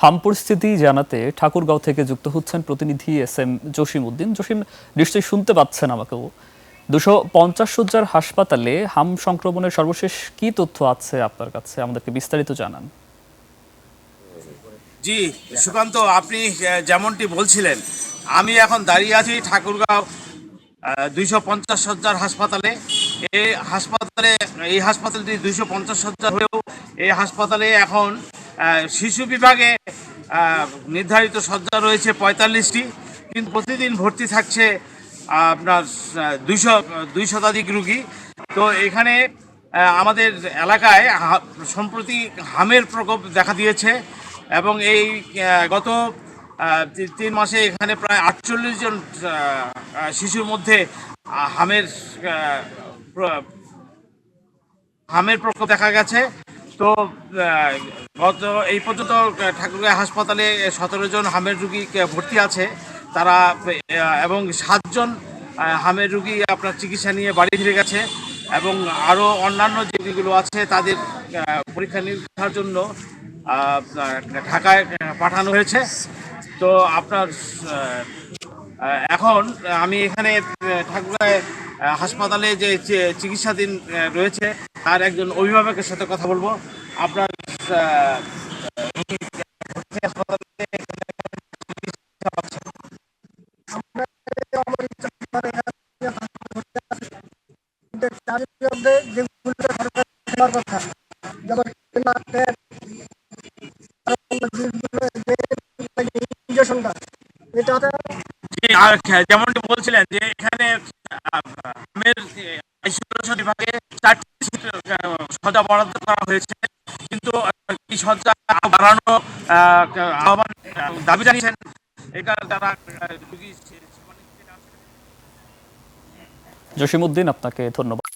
হাম পরিস্থিতি জানাতে ঠাকুরগাঁও থেকে যুক্ত হচ্ছেন প্রতিনিধি এস এম জসিম উদ্দিন। জসিম, নিশ্চয়ই শুনতে পাচ্ছেন আমাকেও। 250 শয্যার হাসপাতালে হাম সংক্রমণের সর্বশেষ কি তথ্য আছে আপনার কাছে, আমাদেরকে বিস্তারিত জানান। জি সুকান্ত, আপনি যেমনটি বলছিলেন, আমি এখন দাঁড়িয়ে আছি ঠাকুরগাঁও 250 শয্যার হাসপাতালে। এই হাসপাতালটি 250 শয্যার হলেও এই হাসপাতালে এখন শিশু বিভাগে নির্ধারিত শয্যা রয়েছে 45টি, কিন্তু প্রতিদিন ভর্তি থাকছে আপনার 200 শতাধিক রুগী। তো এখানে আমাদের এলাকায় সম্প্রতি হামের প্রকোপ দেখা দিয়েছে এবং এই গত 3 মাসে এখানে প্রায় 48 জন শিশুর মধ্যে হামের হামের প্রকোপ দেখা গেছে। তো গত এই পর্যন্ত ঠাকুরগাঁও হাসপাতালে 17 জন হামের রুগী ভর্তি আছে তারা, এবং 7 জন হামের রুগী আপনার চিকিৎসা নিয়ে বাড়ি ফিরে গেছে এবং আরও অন্যান্য যে রুগীগুলো আছে তাদের পরীক্ষা নিরীক্ষার জন্য ঢাকায় পাঠানো হয়েছে। তো আপনার এখন আমি এখানে ঠাকুরগাঁও হাসপাতালে যে চিকিৎসাধীন রয়েছে তার একজন অভিভাবকের সাথে কথা বলবো। আপনার হাসপাতালে যেমনটি বলছিলেন যে এখানে আমের আইসোলেশন বিভাগে 4টি শয্যা বরাদ্দ করা হয়েছে, কিন্তু এই শয্যা বাড়ানো আহ্বান দাবি জানিয়েছেন এটা তারা রোগী। জসিম উদ্দিন, আপনাকে ধন্যবাদ।